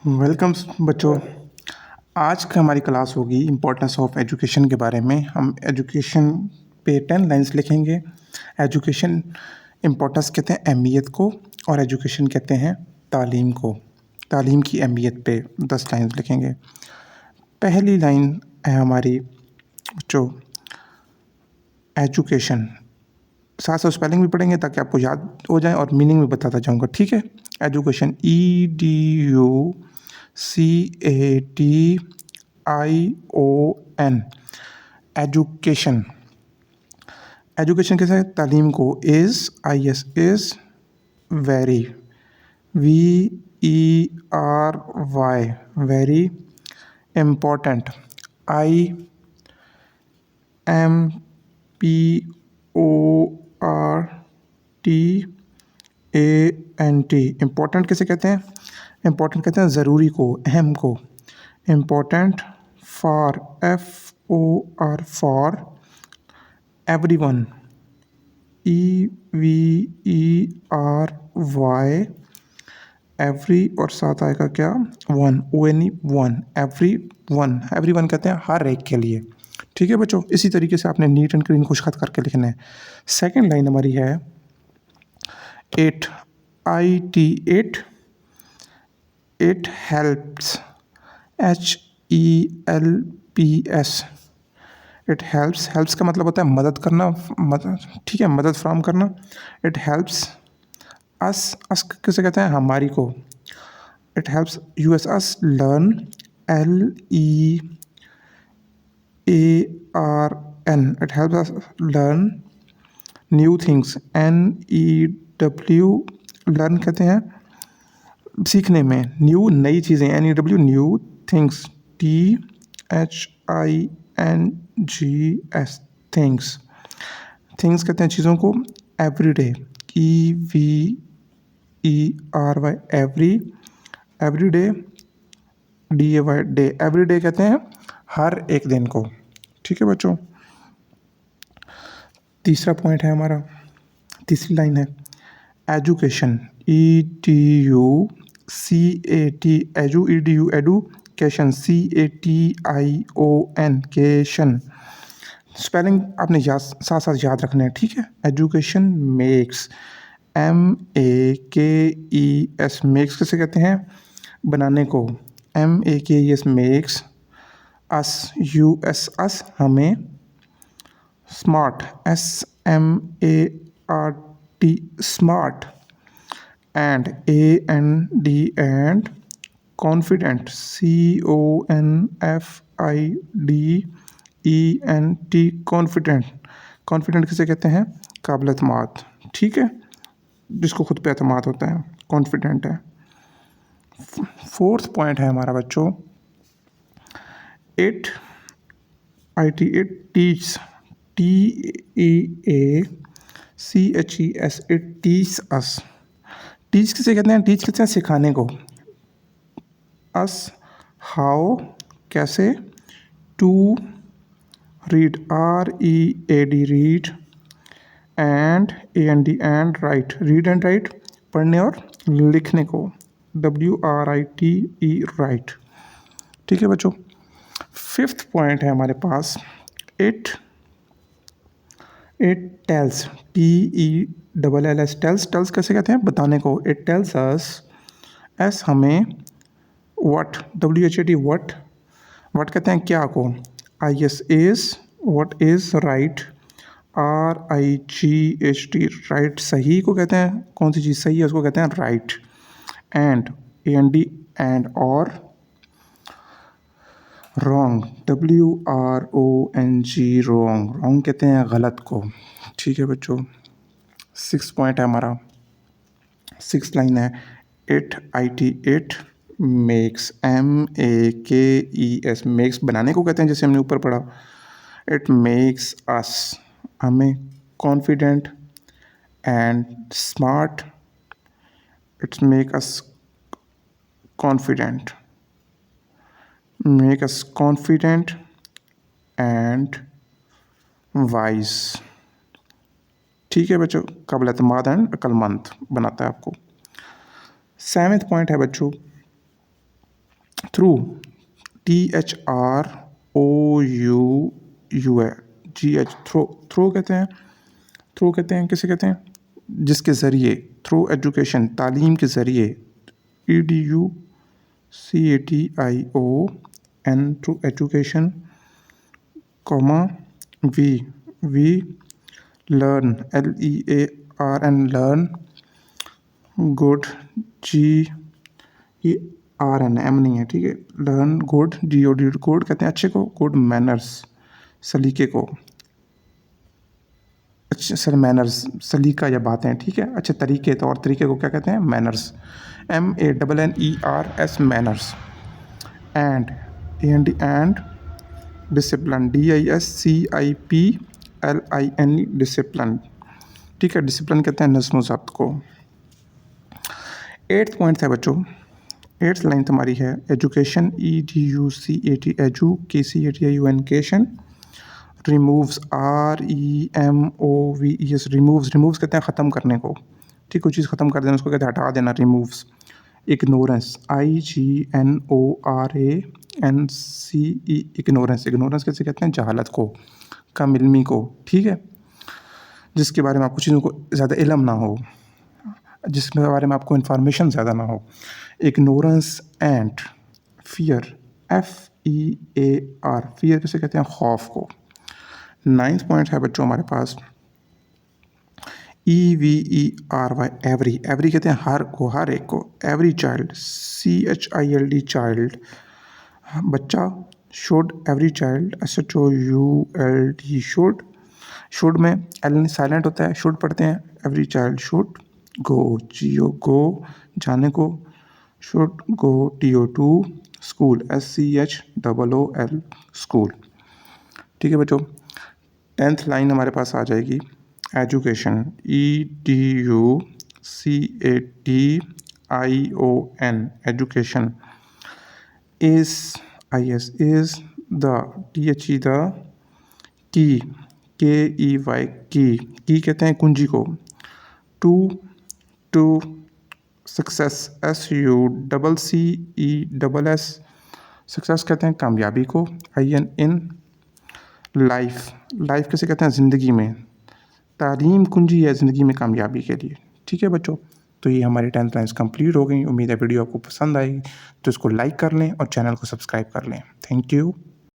Welcome बच्चों। आज की हमारी क्लास होगी इम्पोर्टेंस ऑफ एजुकेशन के बारे में। हम एजुकेशन पे 10 लाइंस लिखेंगे। एजुकेशन इम्पोर्टेंस कहते हैं अहमियत को, और एजुकेशन कहते हैं तालीम को। तालीम की अहमियत पे 10 लाइंस लिखेंगे। पहली लाइन है हमारी जो एजुकेशन, साथ साथ स्पेलिंग भी पढ़ेंगे ताकि आपको याद हो जाए और मीनिंग भी बताता जाऊंगा, ठीक है। Education EDUCATION, education. एजुकेशन कैसे है? तालीम को। Is very, VERY, very. Important, IMPORTANT। Important कैसे कहते हैं? इम्पोर्टेंट कहते हैं ज़रूरी को, अहम को। Important. For, FOR, for. Everyone, EVERY, every, और साथ आएगा क्या? One, ONE, one. Every one कहते हैं हर एक के लिए, ठीक है बच्चों। इसी तरीके से आपने नीट एंड क्लीन खुशखत करके लिखना है। सेकंड लाइन हमारी है 8, IT, it helps, HELPS। It helps का मतलब होता है मदद करना, मदद, ठीक है, मदद फ्राहम करना। इट हेल्प्स अस किसे कहते हैं? हमारी को। It helps us learn, LEARN। It helps us learn new things, NEW। Learn कहते हैं सीखने में, न्यू नई चीज़ें, NEW, new things, THINGS, things. Things कहते हैं चीज़ों को। Everyday, EVERY, everyday, DAY, day. Everyday कहते हैं हर एक दिन को, ठीक है बच्चों। तीसरा पॉइंट है हमारा, तीसरी लाइन है एजुकेशन, EDUCAT, एजुकेशन, CATION, केशन। स्पेलिंग आपने साथ साथ याद रखना है, ठीक है। एजुकेशन मेक्स, MEKES, मेक्स किसे कहते हैं? बनाने को। MEKES, मेक्स अस, हमें। Smart, SMART, smart. And, AND, confident, CONFIDENT, confident. Confident किसे कहते हैं? काबिल एतमाद, ठीक है, जिसको खुद पे एतमाद होता है, कॉन्फिडेंट है। फोर्थ पॉइंट है हमारा बच्चों, it teach, TEACHES, it teach us. Teach किसे कहते हैं? टीच कहते हैं सिखाने को। अस, हाउ, कैसे। To read, READ, read. And, AND, write, read and write, पढ़ने और लिखने को। WRITE, राइट, ठीक है बच्चों। फिफ्थ पॉइंट है हमारे पास, इट टेल्स, TELLS, टेल्स कैसे कहते हैं? बताने को। इट टेल्स अस, हमें। व्हाट, WHAT, व्हाट कहते हैं क्या को। IS, is, what is, right. RIGHT, right, सही को कहते हैं, कौन सी चीज़ सही है उसको कहते हैं राइट। एंड, AND, एंड, और। रॉन्ग, WRONG, रॉन्ग कहते हैं गलत को, ठीक है बच्चों। सिक्स पॉइंट है हमारा, सिक्स लाइन है, इट मेक्स, MEKES, मेक्स बनाने को कहते हैं, जैसे हमने ऊपर पढ़ा। इट मेक्स अस, हमें। Confident and smart, it's make us confident, make us confident and wise, ठीक है बच्चों। काबिल एतमाद एंड अक्लमंद बनाता है आपको। सेवेंथ पॉइंट है बच्चों, थ्रू, THROUGH, थ्रो, थ्रो कहते हैं, थ्रू कहते हैं, किसे कहते हैं? जिसके ज़रिए, थ्रू एजुकेशन, तालीम के ज़रिए, EDUCATION, through education, comma, we learn, LEARN, learn, good, GERN, M नहीं है, ठीक है, लर्न गुड, GOD, गुड कहते हैं अच्छे को, गुड मैनर्स, सलीके को, अच्छे सर मैनर्स, सलीका या बातें, ठीक है, अच्छे तरीके, तो और तरीके को क्या कहते हैं? Manners, MANNERS, manners, and, and discipline, DISCIPLIN, discipline, ठीक है, डिसिप्लिन कहते हैं नज़्म ज़ब्त को। 8th पॉइंट है बच्चों, 8th लाइन तुम्हारी है education, EDUCAT, KCATION, removes, REMOVES, removes कहते हैं ख़त्म करने को, ठीक, कोई चीज़ ख़त्म कर देना उसको कहते हैं हटा देना, removes. Ignorance, IGNORANCE, ignorance, ignorance कैसे कहते हैं? जहालत को, कम इल्मी को, ठीक है, जिसके बारे में आपको चीज़ों को ज़्यादा इल्म ना हो, जिसके बारे में आपको इन्फॉर्मेशन ज़्यादा ना हो। Ignorance and fear, FEAR, fear कैसे कहते हैं? खौफ को। 9th पॉइंट है बच्चों हमारे पास EVERY, एवरी, एवरी कहते हैं हर को, हर एक को, एवरी चाइल्ड, CHILD, चाइल्ड, बच्चा, should, every child, SHOULD, should, should में एल साइलेंट होता है, शुड पढ़ते हैं, every child should go, GO, go, जाने को, should go, TO, to, school, SCHOOL, school, ठीक है बच्चों। 10th लाइन हमारे पास आ जाएगी education, EDUCATION, education, is, is, the, THE, the, key, KEY, की कहते हैं कुंजी को, टू, सक्सेस, SUCCESS, सक्सेस कहते हैं कामयाबी को, IN, इन, लाइफ, लाइफ कैसे कहते हैं? ज़िंदगी में, तालीम कुंजी है ज़िंदगी में कामयाबी के लिए, ठीक है बच्चों। तो ये हमारी 10th लाइन्स कंप्लीट हो गई। उम्मीद है वीडियो आपको पसंद आएगी, तो इसको लाइक कर लें और चैनल को सब्सक्राइब कर लें। Thank you.